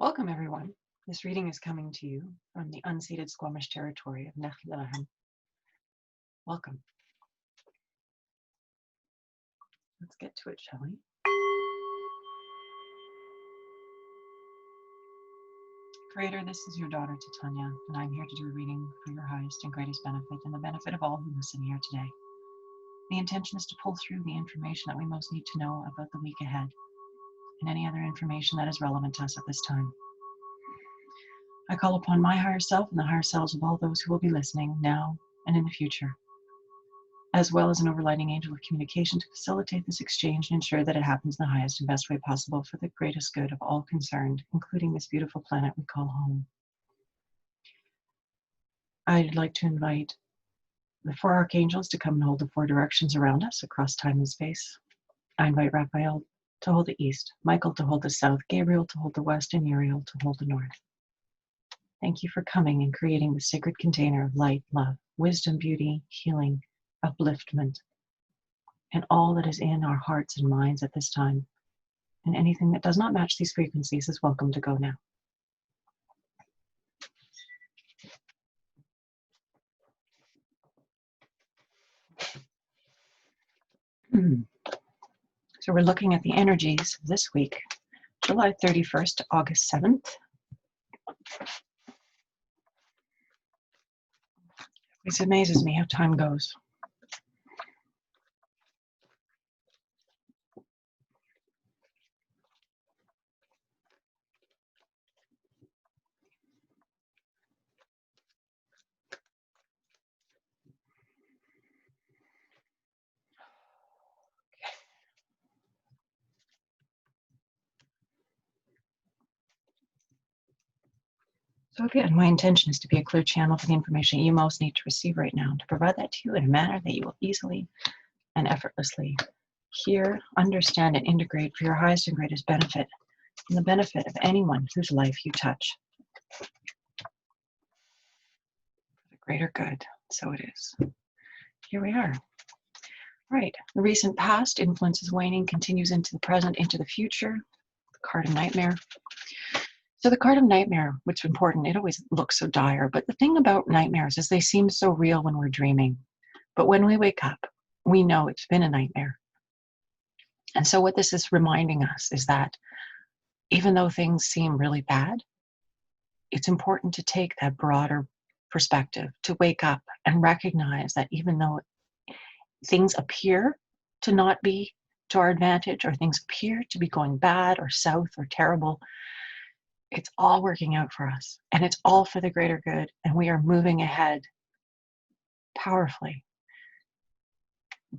Welcome, everyone. This reading is coming to you from the unceded Squamish territory of Abraham-Hicks. Welcome. Let's get to it, shall we? Creator, this is your daughter, Titania, and I'm here to do a reading for your highest and greatest benefit and the benefit of all who listen here today. The intention is to pull through the information that we most need to know about the week ahead and any other information that is relevant to us at this time. I call upon my higher self and the higher selves of all those who will be listening now and in the future, as well as an overriding angel of communication to facilitate this exchange and ensure that it happens in the highest and best way possible for the greatest good of all concerned, including this beautiful planet we call home. I'd like to invite the four archangels to come and hold the four directions around us across time and space. I invite Raphael to hold the east, Michael to hold the south, Gabriel to hold the west, and Uriel to hold the north. Thank you for coming and creating the sacred container of light, love, wisdom, beauty, healing, upliftment, and all that is in our hearts and minds at this time. And anything that does not match these frequencies is welcome to go now. So we're looking at the energies of this week, July 31st to August 7th. It amazes me how time goes. So again, my intention is to be a clear channel for the information you most need to receive right now, to provide that to you in a manner that you will easily and effortlessly hear, understand, and integrate for your highest and greatest benefit and the benefit of anyone whose life you touch. For the greater good, so it is. Here we are. Right, the recent past influence is waning, continues into the present, into the future. The card of nightmare. So the card of nightmare, which is important, it always looks so dire, but the thing about nightmares is they seem so real when we're dreaming. But when we wake up, we know it's been a nightmare. And so what this is reminding us is that even though things seem really bad, it's important to take that broader perspective, to wake up and recognize that even though things appear to not be to our advantage, or things appear to be going bad or south or terrible, it's all working out for us, and it's all for the greater good, and we are moving ahead powerfully.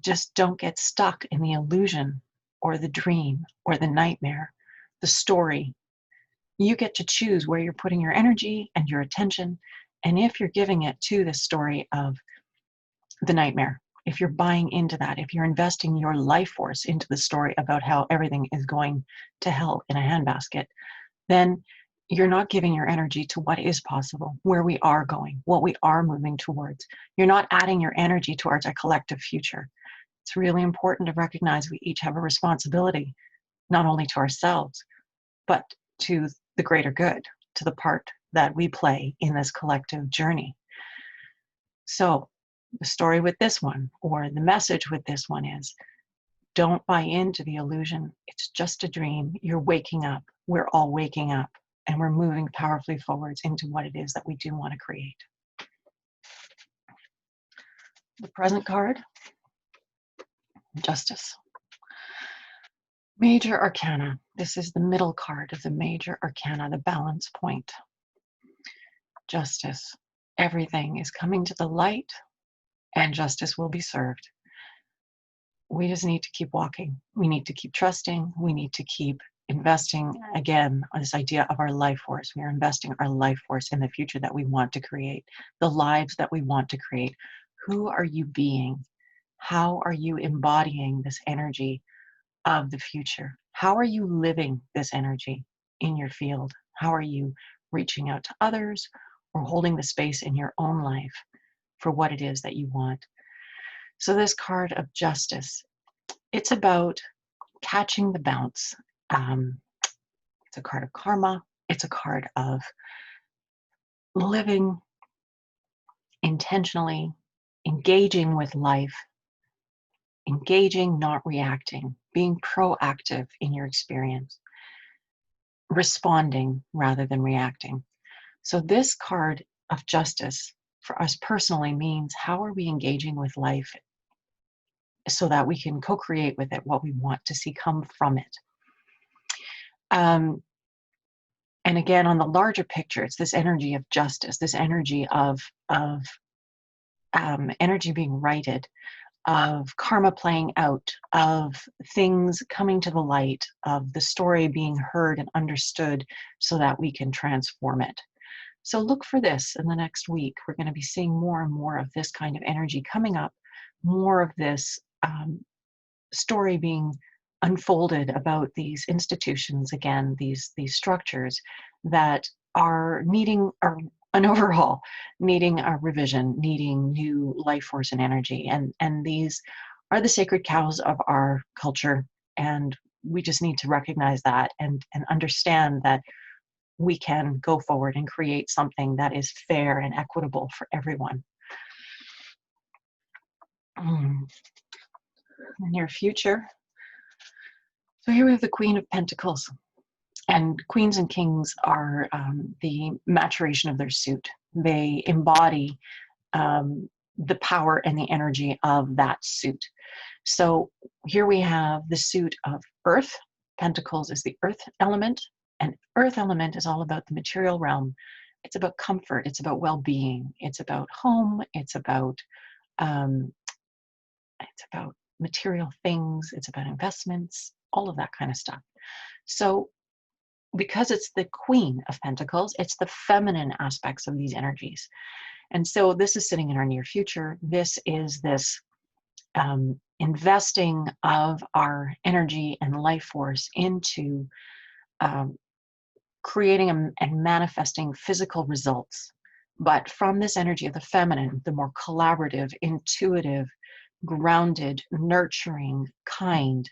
Just don't get stuck in the illusion or the dream or the nightmare, the story. You get to choose where you're putting your energy and your attention, and if you're giving it to the story of the nightmare, if you're buying into that, if you're investing your life force into the story about how everything is going to hell in a handbasket, then you're not giving your energy to what is possible, where we are going, what we are moving towards. You're not adding your energy towards our collective future. It's really important to recognize we each have a responsibility, not only to ourselves, but to the greater good, to the part that we play in this collective journey. So the story with this one, or the message with this one, is don't buy into the illusion. It's just a dream. You're waking up. We're all waking up. And we're moving powerfully forwards into what it is that we do want to create. The present card, Justice. Major Arcana. This is the middle card of the Major Arcana, the balance point. Justice. Everything is coming to the light, and justice will be served. We just need to keep walking. We need to keep trusting. We need to keep investing, again, on this idea of our life force. We are investing our life force in the future that we want to create, the lives that we want to create. Who are you being? How are you embodying this energy of the future? How are you living this energy in your field? How are you reaching out to others or holding the space in your own life for what it is that you want? So this card of Justice, it's about catching the bounce. It's a card of karma. It's a card of living intentionally, engaging with life, engaging, not reacting, being proactive in your experience, responding rather than reacting. So, this card of justice for us personally means how are we engaging with life so that we can co create with it what we want to see come from it. Um, and again, on the larger picture, it's this energy of justice, this energy of energy being righted, of karma playing out, of things coming to the light, of the story being heard and understood so that we can transform it. So look for this in the next week. We're going to be seeing more and more of this kind of energy coming up, more of this story being unfolded about these institutions, again, these structures that are needing an overhaul, needing a revision, needing new life force and energy. And these are the sacred cows of our culture. And we just need to recognize that and understand that we can go forward and create something that is fair and equitable for everyone. In the near future. So here we have the Queen of Pentacles. And queens and kings are the maturation of their suit. They embody the power and the energy of that suit. So here we have the suit of Earth. Pentacles is the earth element, and earth element is all about the material realm. It's about comfort. It's about well-being. It's about home. It's about material things. It's about investments, all of that kind of stuff. So because it's the Queen of Pentacles, it's the feminine aspects of these energies. And so this is sitting in our near future. This is this investing of our energy and life force into creating and manifesting physical results. But from this energy of the feminine, the more collaborative, intuitive, grounded, nurturing, kind,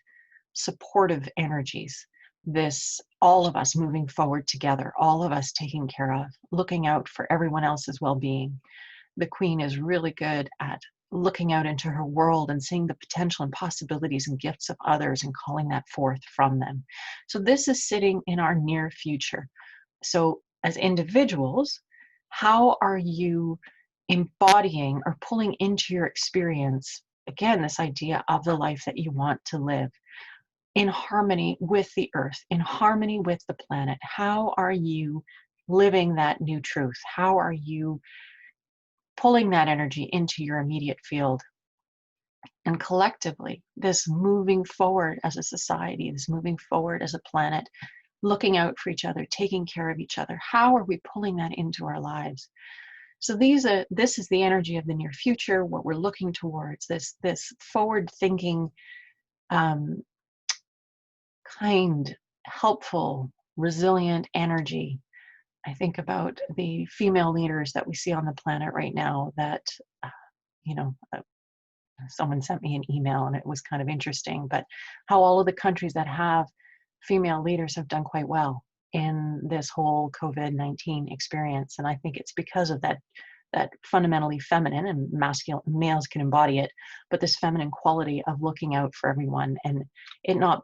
supportive energies. This, all of us moving forward together, all of us taking care of, looking out for everyone else's well-being. The Queen is really good at looking out into her world and seeing the potential and possibilities and gifts of others and calling that forth from them. So this is sitting in our near future. So as individuals, how are you embodying or pulling into your experience, again, this idea of the life that you want to live? In harmony with the earth, in harmony with the planet? How are you living that new truth? How are you pulling that energy into your immediate field? And collectively, this moving forward as a society, this moving forward as a planet, looking out for each other, taking care of each other, how are we pulling that into our lives? So this is the energy of the near future, what we're looking towards, this forward-thinking, kind, helpful, resilient energy. I think about the female leaders that we see on the planet right now that, someone sent me an email and it was kind of interesting, but how all of the countries that have female leaders have done quite well in this whole COVID-19 experience. And I think it's because of that fundamentally feminine, and masculine males can embody it, but this feminine quality of looking out for everyone, and it not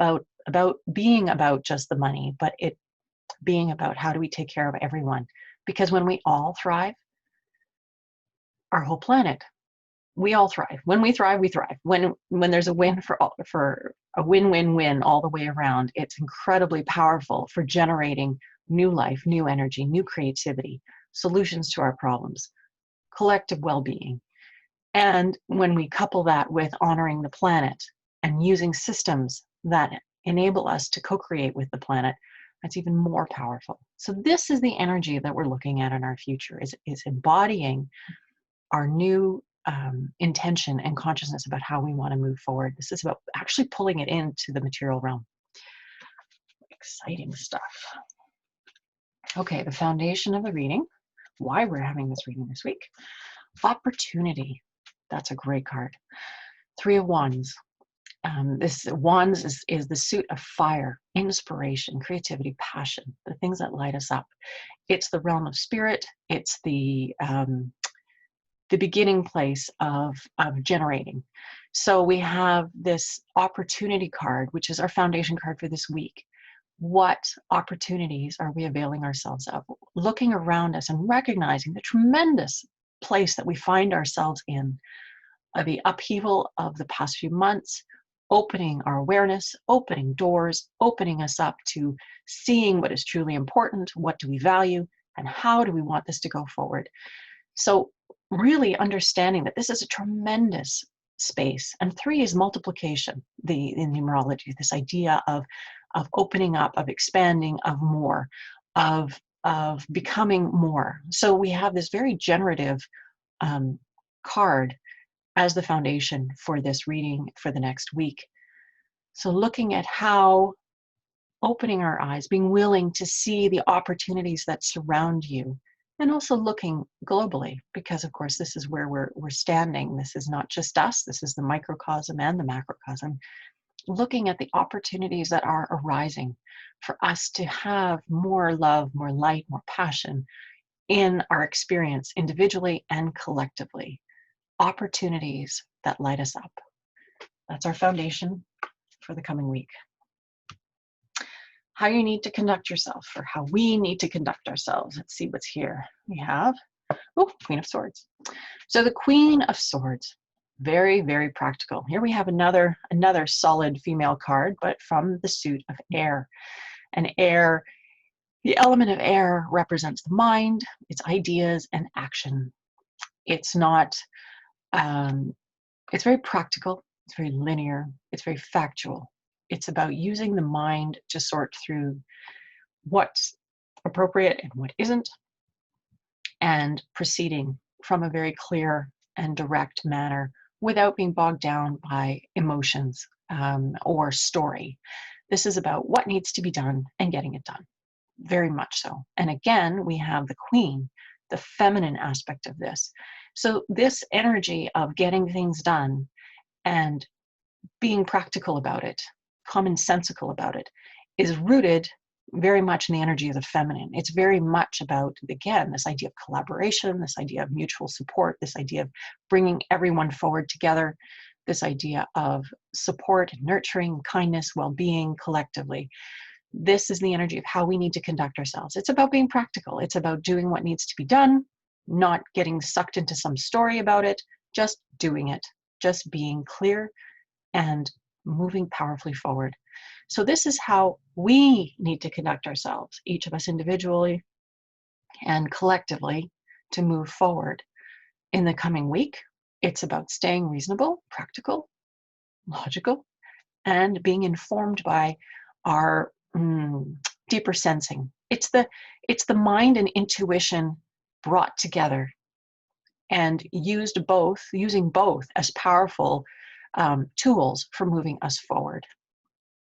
about being about just the money, but it being about how do we take care of everyone? Because when we all thrive, our whole planet, we all thrive. When we thrive, we thrive. When there's a win for a win-win-win all the way around, it's incredibly powerful for generating new life, new energy, new creativity, solutions to our problems, collective well-being. And when we couple that with honoring the planet and using systems that enable us to co-create with the planet, that's even more powerful. So this is the energy that we're looking at in our future, is embodying our new intention and consciousness about how we want to move forward. This is about actually pulling it into the material realm. Exciting stuff. Okay, the foundation of the reading, why we're having this reading this week. Opportunity. That's a great card. 3 of Wands. This wands is the suit of fire, inspiration, creativity, passion, the things that light us up. It's the realm of spirit. It's the beginning place of generating. So we have this opportunity card, which is our foundation card for this week. What opportunities are we availing ourselves of? Looking around us and recognizing the tremendous place that we find ourselves in, the upheaval of the past few months, opening our awareness, opening doors, opening us up to seeing what is truly important, what do we value, and how do we want this to go forward. So really understanding that this is a tremendous space. And 3 is multiplication, in numerology, this idea of opening up, of expanding, of more, of becoming more. So we have this very generative card as the foundation for this reading for the next week. So looking at how opening our eyes, being willing to see the opportunities that surround you, and also looking globally, because of course this is where we're standing. This is not just us, this is the microcosm and the macrocosm. Looking at the opportunities that are arising for us to have more love, more light, more passion in our experience individually and collectively. Opportunities that light us up. That's our foundation for the coming week. How you need to conduct yourself, or how we need to conduct ourselves. Let's see what's here. We have, Queen of Swords. So the Queen of Swords, very, very practical. Here we have another solid female card, but from the suit of air. And air, the element of air represents the mind, its ideas, and action. It's not, it's very practical, it's very linear, it's very factual. It's about using the mind to sort through what's appropriate and what isn't, and proceeding from a very clear and direct manner without being bogged down by emotions or story. This is about what needs to be done and getting it done, very much so. And again, we have the Queen, the feminine aspect of this. So this energy of getting things done and being practical about it, commonsensical about it, is rooted very much in the energy of the feminine. It's very much about, again, this idea of collaboration, this idea of mutual support, this idea of bringing everyone forward together, this idea of support, nurturing, kindness, well-being collectively. This is the energy of how we need to conduct ourselves. It's about being practical. It's about doing what needs to be done, not getting sucked into some story about it, just doing it, just being clear and moving powerfully forward. So this is how we need to conduct ourselves, each of us individually and collectively, to move forward in the coming week. It's about staying reasonable, practical, logical, and being informed by our deeper sensing. It's the mind and intuition brought together and using both as powerful tools for moving us forward.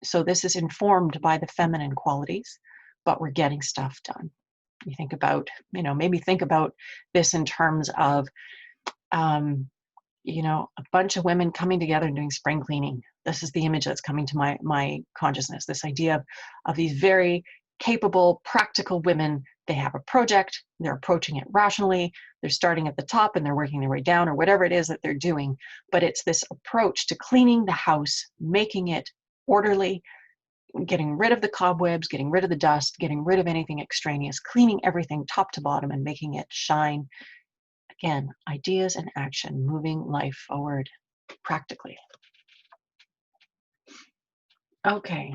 So this is informed by the feminine qualities, but we're getting stuff done. You think about, maybe think about this in terms of, a bunch of women coming together and doing spring cleaning. This is the image that's coming to my consciousness, this idea of these very capable, practical women. They have a project, they're approaching it rationally, they're starting at the top and they're working their way down, or whatever it is that they're doing. But it's this approach to cleaning the house, making it orderly, getting rid of the cobwebs, getting rid of the dust, getting rid of anything extraneous, cleaning everything top to bottom and making it shine. Again, ideas and action, moving life forward practically. Okay,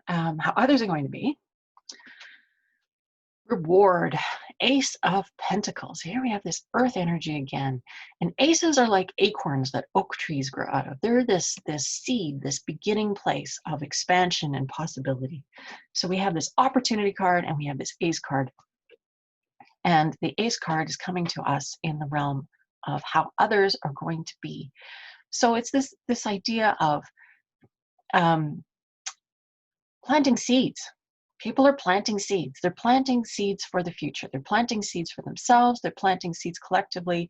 how others are going to be. Reward, Ace of Pentacles. Here we have this earth energy again. And aces are like acorns that oak trees grow out of. They're this seed, this beginning place of expansion and possibility. So we have this opportunity card and we have this ace card. And the ace card is coming to us in the realm of how others are going to be. So it's this idea of planting seeds. People are planting seeds. They're planting seeds for the future. They're planting seeds for themselves. They're planting seeds collectively.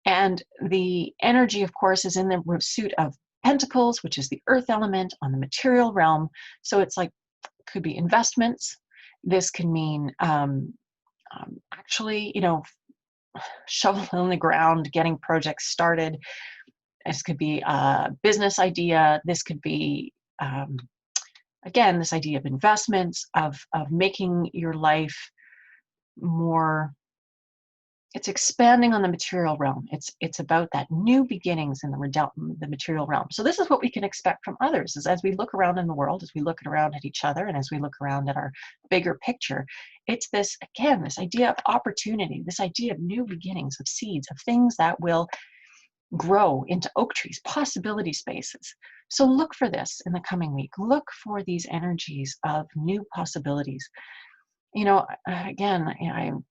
And the energy, of course, is in the suit of Pentacles, which is the earth element on the material realm. So it's like, could be investments. This can mean actually, shovel in the ground, getting projects started. This could be a business idea. This could be, again, this idea of investments, of making your life more, it's expanding on the material realm. It's about that new beginnings in the material realm. So this is what we can expect from others, is as we look around in the world, as we look around at each other, and as we look around at our bigger picture, it's this, again, this idea of opportunity, this idea of new beginnings, of seeds, of things that will grow into oak trees, possibility spaces. So look for this in the coming week. Look for these energies of new possibilities. Again,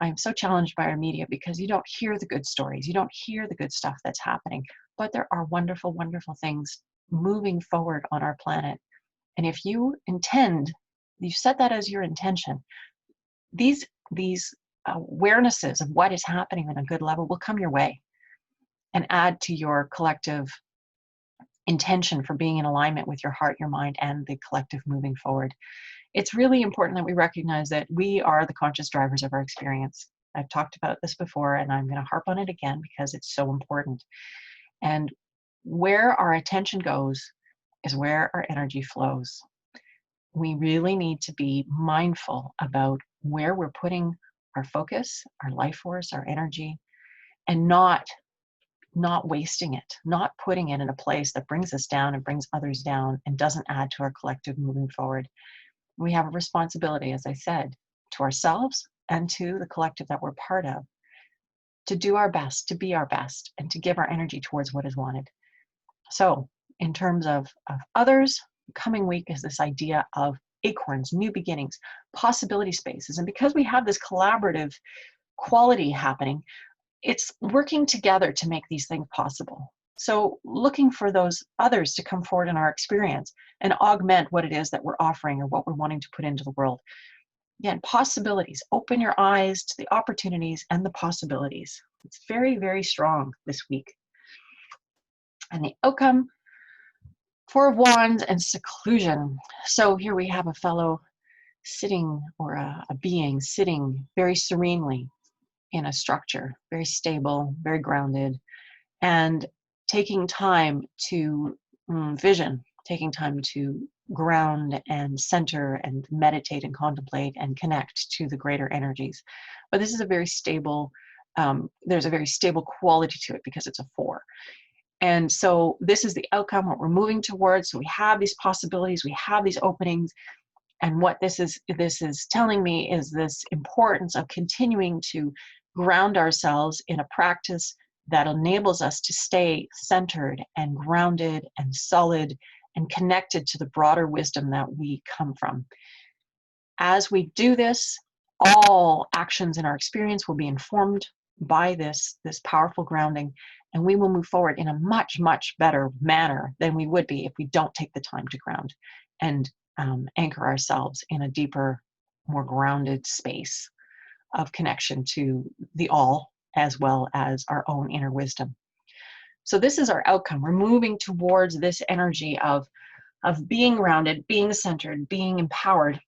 I'm so challenged by our media because you don't hear the good stories. You don't hear the good stuff that's happening, but there are wonderful, wonderful things moving forward on our planet. And if you set that as your intention, these awarenesses of what is happening on a good level will come your way and add to your collective intention for being in alignment with your heart, your mind, and the collective moving forward. It's really important that we recognize that we are the conscious drivers of our experience. I've talked about this before, and I'm going to harp on it again because it's so important. And where our attention goes is where our energy flows. We really need to be mindful about where we're putting our focus, our life force, our energy, and not wasting it, not putting it in a place that brings us down and brings others down and doesn't add to our collective moving forward. We have a responsibility, as I said, to ourselves and to the collective that we're part of, to do our best, to be our best, and to give our energy towards what is wanted. So in terms of others, coming week is this idea of acorns, new beginnings, possibility spaces. And because we have this collaborative quality happening, it's working together to make these things possible. So looking for those others to come forward in our experience and augment what it is that we're offering or what we're wanting to put into the world. Again, possibilities. Open your eyes to the opportunities and the possibilities. It's very, very strong this week. And the outcome, Four of Wands and seclusion. So here we have a fellow sitting, or a being sitting very serenely in a structure, very stable, very grounded, and taking time to vision, taking time to ground and center and meditate and contemplate and connect to the greater energies. But this is a very stable, there's a very stable quality to it because it's a 4. And so this is the outcome, what we're moving towards. So we have these possibilities, we have these openings. And what this is telling me is this importance of continuing to ground ourselves in a practice that enables us to stay centered and grounded and solid and connected to the broader wisdom that we come from. As we do this, all actions in our experience will be informed by this powerful grounding, and we will move forward in a much, much better manner than we would be if we don't take the time to ground and anchor ourselves in a deeper, more grounded space of connection to the all, as well as our own inner wisdom. So this is our outcome. We're moving towards this energy of being grounded, being centered, being empowered,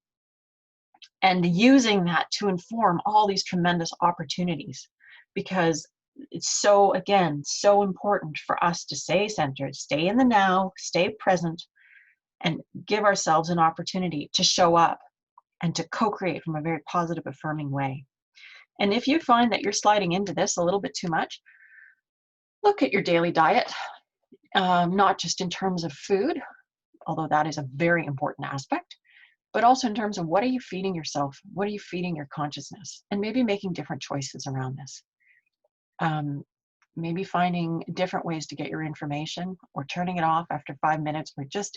and using that to inform all these tremendous opportunities, because it's so, again, so important for us to stay centered, stay in the now, stay present, and give ourselves an opportunity to show up and to co-create from a very positive, affirming way. And if you find that you're sliding into this a little bit too much, look at your daily diet, not just in terms of food, although that is a very important aspect, but also in terms of what are you feeding yourself? What are you feeding your consciousness? And maybe making different choices around this. Maybe finding different ways to get your information, or turning it off after 5 minutes, or just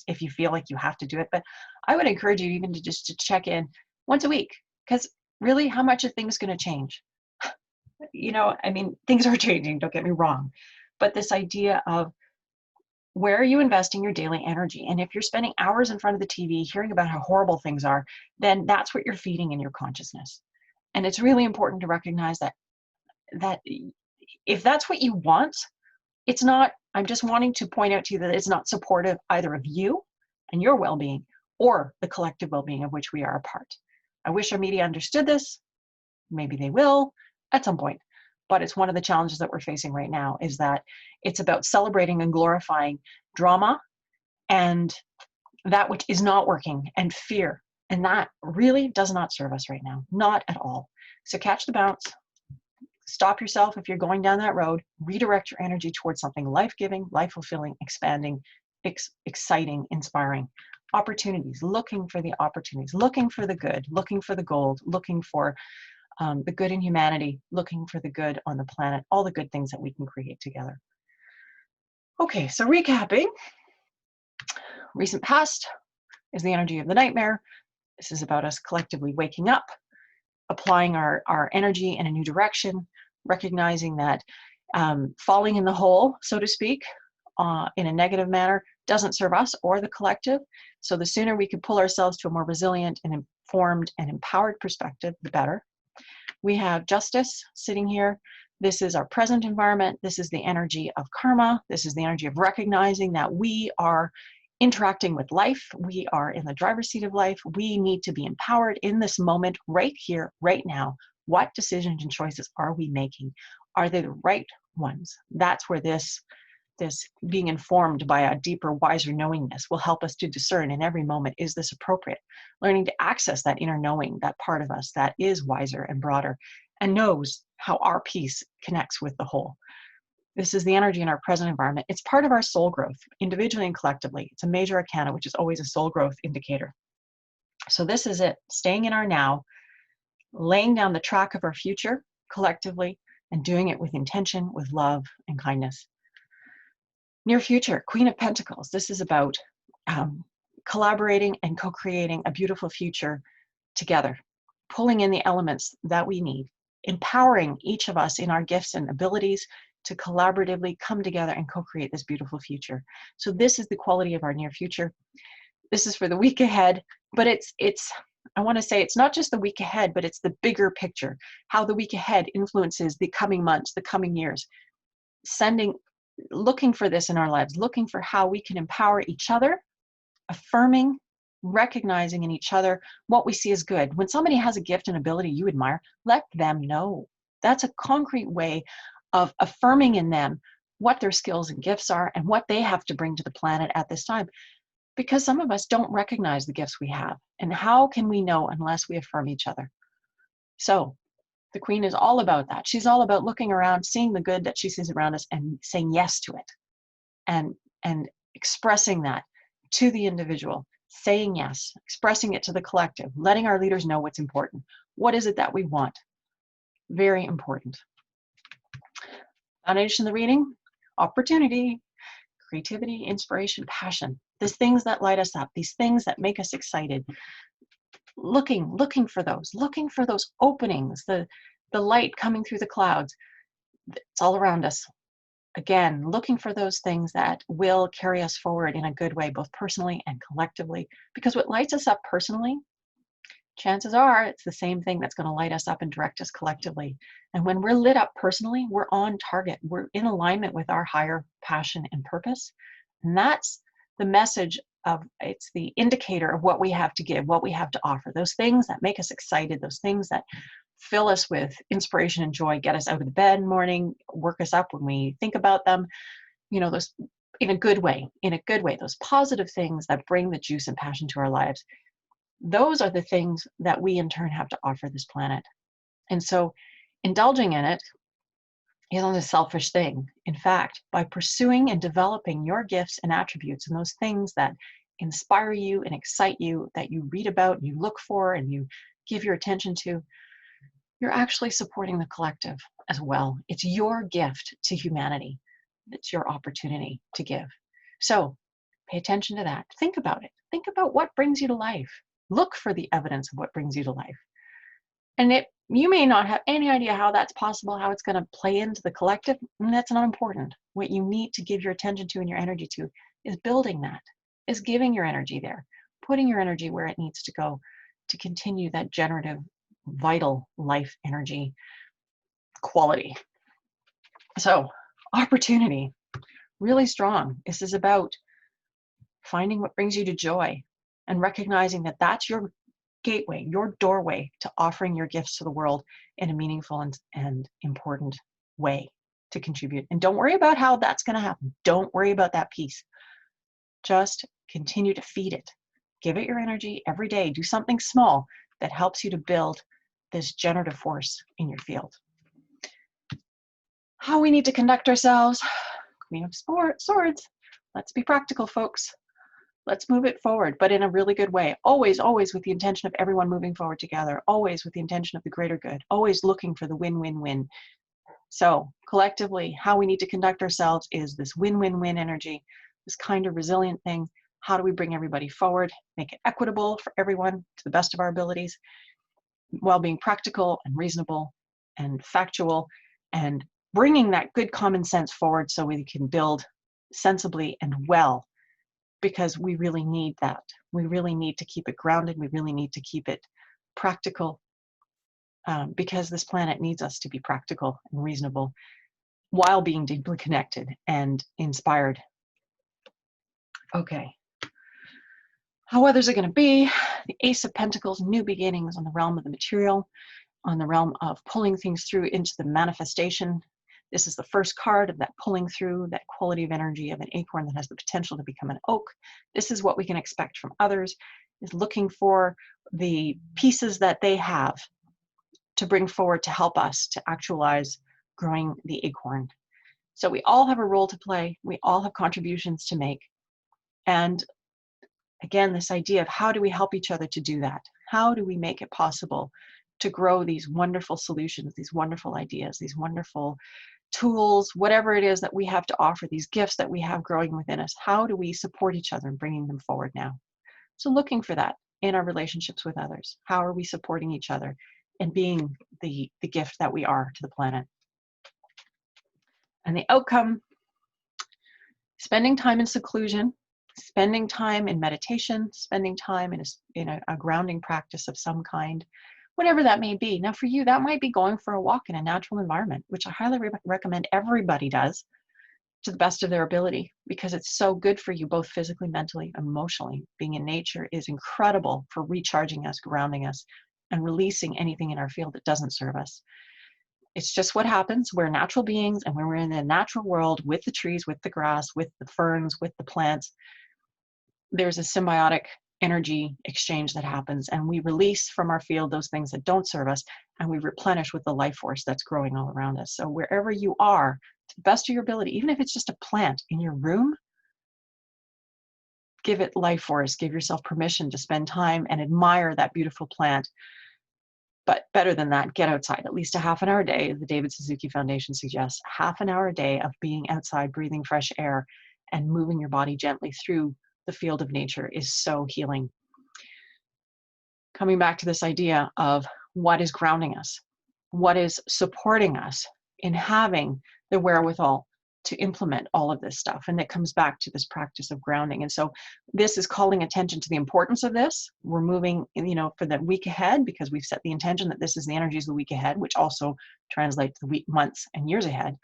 if you feel like you have to do it. But I would encourage you even to check in once a week, because really, how much are things going to change? I mean, things are changing, don't get me wrong, but this idea of where are you investing your daily energy? And if you're spending hours in front of the TV hearing about how horrible things are, then that's what you're feeding in your consciousness. And it's really important to recognize that if that's what you want, it's not I'm just wanting to point out to you that it's not supportive either of you and your well-being or the collective well-being of which we are a part. I wish our media understood this. Maybe they will at some point. But it's one of the challenges that we're facing right now, is that it's about celebrating and glorifying drama and that which is not working, and fear. And that really does not serve us right now, not at all. So catch the bounce. Stop yourself if you're going down that road. Redirect your energy towards something life-giving, life-fulfilling, expanding, exciting, inspiring. Opportunities, looking for the opportunities, looking for the good, looking for the gold, looking for the good in humanity, looking for the good on the planet, all the good things that we can create together. Okay, so recapping, recent past is the energy of the nightmare. This is about us collectively waking up, applying our energy in a new direction, recognizing that falling in the hole, so to speak, in a negative manner doesn't serve us or the collective. So the sooner we can pull ourselves to a more resilient and informed and empowered perspective, the better. We have justice sitting here. This is our present environment. This is the energy of karma. This is the energy of recognizing that we are interacting with life. We are in the driver's seat of life. We need to be empowered in this moment, right here, right now. What decisions and choices are we making? Are they the right ones? That's where this being informed by a deeper, wiser knowingness will help us to discern in every moment, is this appropriate? Learning to access that inner knowing, that part of us that is wiser and broader and knows how our piece connects with the whole. This is the energy in our present environment. It's part of our soul growth, individually and collectively. It's a major arcana, which is always a soul growth indicator. So this is it, staying in our now, laying down the track of our future collectively, and doing it with intention, with love and kindness. Near future, Queen of Pentacles. This is about collaborating and co-creating a beautiful future together, pulling in the elements that we need, empowering each of us in our gifts and abilities to collaboratively come together and co-create this beautiful future. So this is the quality of our near future. This is for the week ahead, but it's I want to say it's not just the week ahead, but it's the bigger picture, how the week ahead influences the coming months, the coming years. Looking for this in our lives, looking for how we can empower each other, affirming, recognizing in each other what we see as good. When somebody has a gift and ability you admire, let them know. That's a concrete way of affirming in them what their skills and gifts are and what they have to bring to the planet at this time. Because some of us don't recognize the gifts we have. And how can we know unless we affirm each other? So the Queen is all about that. She's all about looking around, seeing the good that she sees around us and saying yes to it. And expressing that to the individual, saying yes, expressing it to the collective, letting our leaders know what's important. What is it that we want? Very important. Foundation of the reading, opportunity, creativity, inspiration, passion. These things that light us up, these things that make us excited. Looking for those openings, the light coming through the clouds. It's all around us. Again, looking for those things that will carry us forward in a good way, both personally and collectively. Because what lights us up personally, chances are it's the same thing that's going to light us up and direct us collectively. And when we're lit up personally, we're on target. We're in alignment with our higher passion and purpose. And that's the message of, it's the indicator of what we have to give, what we have to offer. Those things that make us excited, those things that fill us with inspiration and joy, get us out of the bed in the morning, work us up when we think about them, those in a good way, those positive things that bring the juice and passion to our lives. Those are the things that we in turn have to offer this planet. And so indulging in it isn't a selfish thing. In fact, by pursuing and developing your gifts and attributes and those things that inspire you and excite you, that you read about and you look for and you give your attention to, you're actually supporting the collective as well. It's your gift to humanity. It's your opportunity to give. So pay attention to that. Think about it. Think about what brings you to life. Look for the evidence of what brings you to life. And you may not have any idea how that's possible, how it's going to play into the collective, and that's not important. What you need to give your attention to and your energy to is building that, is giving your energy there, putting your energy where it needs to go to continue that generative, vital life energy quality. So, opportunity. really strong. This is about finding what brings you to joy and recognizing that that's your gateway, your doorway to offering your gifts to the world in a meaningful and important way to contribute. And don't worry about how that's going to happen. Don't worry about that piece. Just continue to feed it. Give it your energy every day. Do something small that helps you to build this generative force in your field. How we need to conduct ourselves. Queen of Swords. Let's be practical, folks. Let's move it forward, but in a really good way. Always, always with the intention of everyone moving forward together. Always with the intention of the greater good. Always looking for the win-win-win. So collectively, how we need to conduct ourselves is this win-win-win energy, this kind of resilient thing. How do we bring everybody forward, make it equitable for everyone to the best of our abilities, while being practical and reasonable and factual, and bringing that good common sense forward so we can build sensibly and well, because we really need that. We really need to keep it grounded. We really need to keep it practical, because this planet needs us to be practical and reasonable while being deeply connected and inspired. Okay. How others are going to be, the Ace of Pentacles, new beginnings on the realm of the material, on the realm of pulling things through into the manifestation. This is the first card of that pulling through, that quality of energy of an acorn that has the potential to become an oak. This is what we can expect from others, is looking for the pieces that they have to bring forward to help us to actualize growing the acorn. So we all have a role to play. We all have contributions to make. And again, this idea of how do we help each other to do that? How do we make it possible to grow these wonderful solutions, these wonderful ideas, these wonderful tools, whatever it is that we have to offer, these gifts that we have growing within us? How do we support each other in bringing them forward now? So looking for that in our relationships with others. How are we supporting each other and being the gift that we are to the planet? And the outcome, spending time in seclusion, spending time in meditation, spending time in a grounding practice of some kind, whatever that may be. Now for you, that might be going for a walk in a natural environment, which I highly recommend everybody does to the best of their ability, because it's so good for you both physically, mentally, emotionally. Being in nature is incredible for recharging us, grounding us, and releasing anything in our field that doesn't serve us. It's just what happens. We're natural beings, and when we're in the natural world with the trees, with the grass, with the ferns, with the plants, there's a symbiotic energy exchange that happens, and we release from our field those things that don't serve us, and we replenish with the life force that's growing all around us. So wherever you are, to the best of your ability, even if it's just a plant in your room, give it life force. Give yourself permission to spend time and admire that beautiful plant. But better than that, get outside at least a half an hour a day. The David Suzuki Foundation suggests half an hour a day of being outside, breathing fresh air, and moving your body gently through the field of nature is so healing. Coming back to this idea of what is grounding us, what is supporting us in having the wherewithal to implement all of this stuff. And that comes back to this practice of grounding. And so this is calling attention to the importance of this. We're moving, for the week ahead, because we've set the intention that this is the energies of the week ahead, which also translate to the week, months, and years ahead.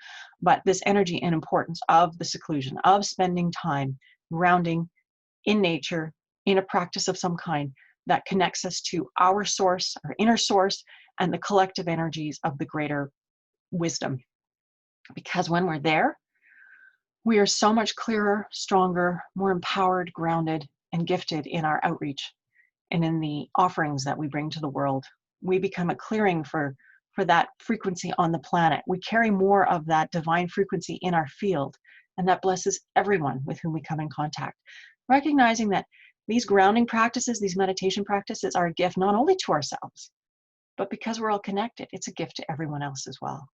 But this energy and importance of the seclusion, of spending time grounding in nature, in a practice of some kind that connects us to our source, our inner source, and the collective energies of the greater wisdom. Because when we're there, we are so much clearer, stronger, more empowered, grounded, and gifted in our outreach and in the offerings that we bring to the world. We become a clearing for that frequency on the planet. We carry more of that divine frequency in our field, and that blesses everyone with whom we come in contact. Recognizing that these grounding practices, these meditation practices, are a gift not only to ourselves, but because we're all connected, it's a gift to everyone else as well.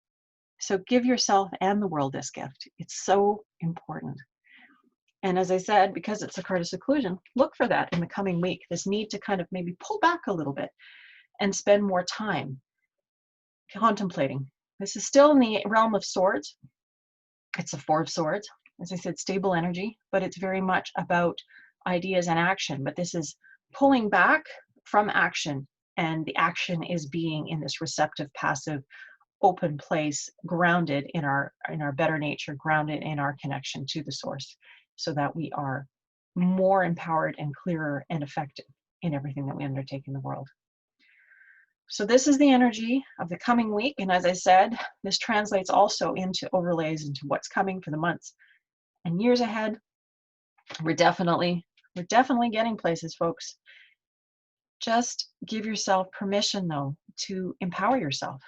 So give yourself and the world this gift. It's so important. And as I said, because it's a card of seclusion, look for that in the coming week, this need to kind of maybe pull back a little bit and spend more time contemplating. This is still in the realm of swords. It's a Four of Swords. As I said, stable energy, but it's very much about ideas and action. But this is pulling back from action, and the action is being in this receptive, passive, open place, grounded in our better nature, grounded in our connection to the source, so that we are more empowered and clearer and effective in everything that we undertake in the world. So this is the energy of the coming week. And as I said, this translates also into overlays into what's coming for the months and years ahead. We're definitely getting places, folks. Just give yourself permission, though, to empower yourself.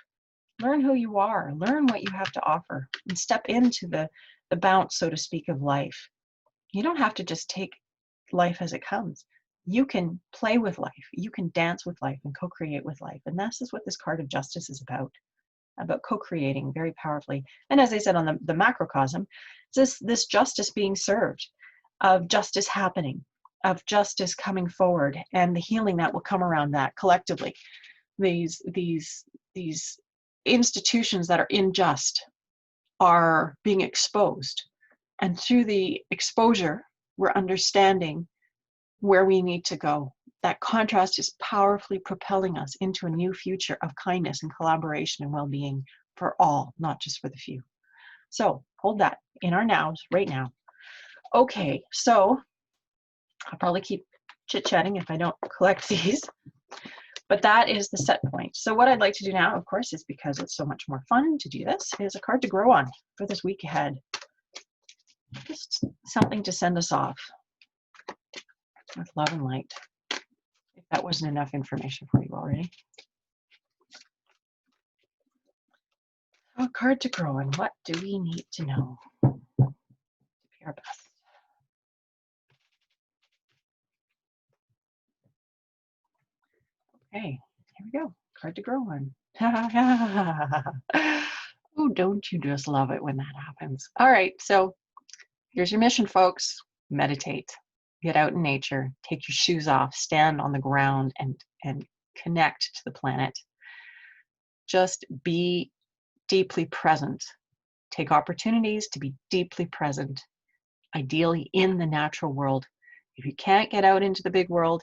Learn who you are, learn what you have to offer, and step into the bounce, so to speak, of life. You don't have to just take life as it comes. You can play with life. You can dance with life and co-create with life. And this is what this card of justice is about co-creating very powerfully. And as I said, on the macrocosm, this justice being served, of justice happening, of justice coming forward, and the healing that will come around that collectively. These institutions that are unjust are being exposed. And through the exposure, we're understanding where we need to go. That contrast is powerfully propelling us into a new future of kindness and collaboration and well-being for all, not just for the few. So hold that in our nows right now. Okay, so I'll probably keep chit-chatting if I don't collect these, but that is the set point. So what I'd like to do now, of course, is because it's so much more fun to do this, is a card to grow on for this week ahead. Just something to send us off with love and light, if that wasn't enough information for you already. A card to grow on. What do we need to know to be our best? Okay, here we go. Card to grow on. Oh, don't you just love it when that happens? All right, so here's your mission, folks. Meditate. Get out in nature. Take your shoes off. Stand on the ground and connect to the planet. Just be deeply present. Take opportunities to be deeply present, ideally in the natural world. If you can't get out into the big world,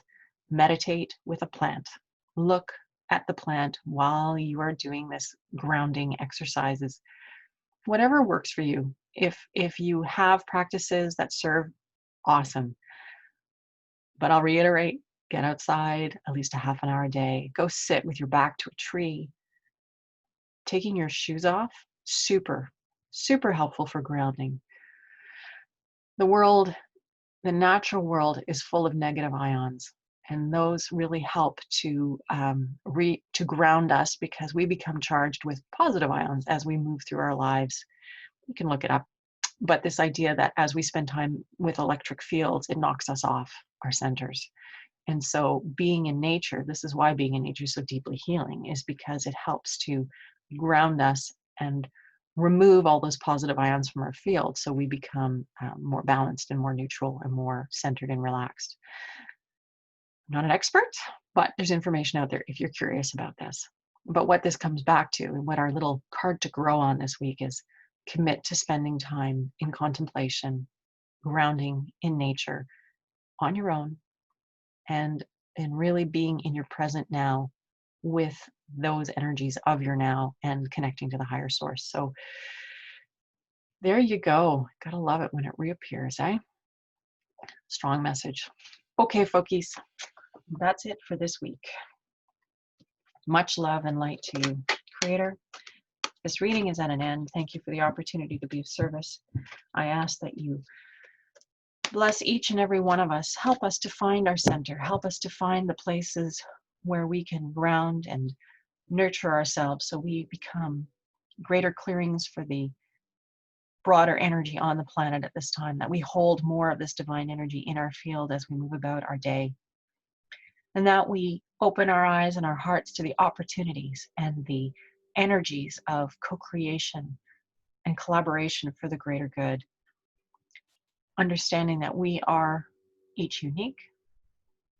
meditate with a plant. Look at the plant while you are doing this grounding exercises. Whatever works for you. If you have practices that serve, awesome. But I'll reiterate, get outside at least a half an hour a day. Go sit with your back to a tree. Taking your shoes off, super, super helpful for grounding. The world, the natural world, is full of negative ions, and those really help to ground us, because we become charged with positive ions as we move through our lives. You can look it up, but this idea that as we spend time with electric fields, it knocks us off our centers. And so being in nature, this is why being in nature is so deeply healing, is because it helps to ground us and remove all those positive ions from our field, so we become more balanced and more neutral and more centered and relaxed. I'm not an expert, but there's information out there if you're curious about this. But what this comes back to, and what our little card to grow on this week, is commit to spending time in contemplation, grounding in nature on your own, and really being in your present now with those energies of your now and connecting to the higher source. So there you go. Gotta love it when it reappears, eh? Strong message. Okay, folkies, that's it for this week. Much love and light to you, Creator. This reading is at an end. Thank you for the opportunity to be of service. I ask that you bless each and every one of us. Help us to find our center. Help us to find the places where we can ground and nurture ourselves, so we become greater clearings for the broader energy on the planet at this time, that we hold more of this divine energy in our field as we move about our day, and that we open our eyes and our hearts to the opportunities and the energies of co-creation and collaboration for the greater good, understanding that we are each unique,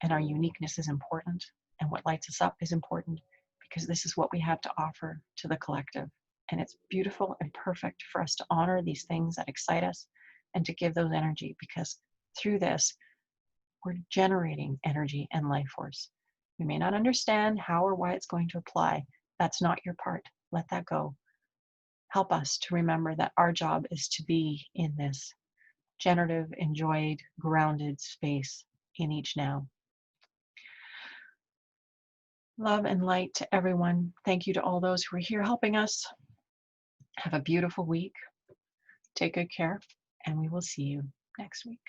and our uniqueness is important, and what lights us up is important, because this is what we have to offer to the collective. And it's beautiful and perfect for us to honor these things that excite us and to give those energy, because through this, we're generating energy and life force. We may not understand how or why it's going to apply. That's not your part. Let that go. help us to remember that our job is to be in this generative, enjoyed, grounded space in each now. Love and light to everyone. Thank you to all those who are here helping us. Have a beautiful week. Take good care, and we will see you next week.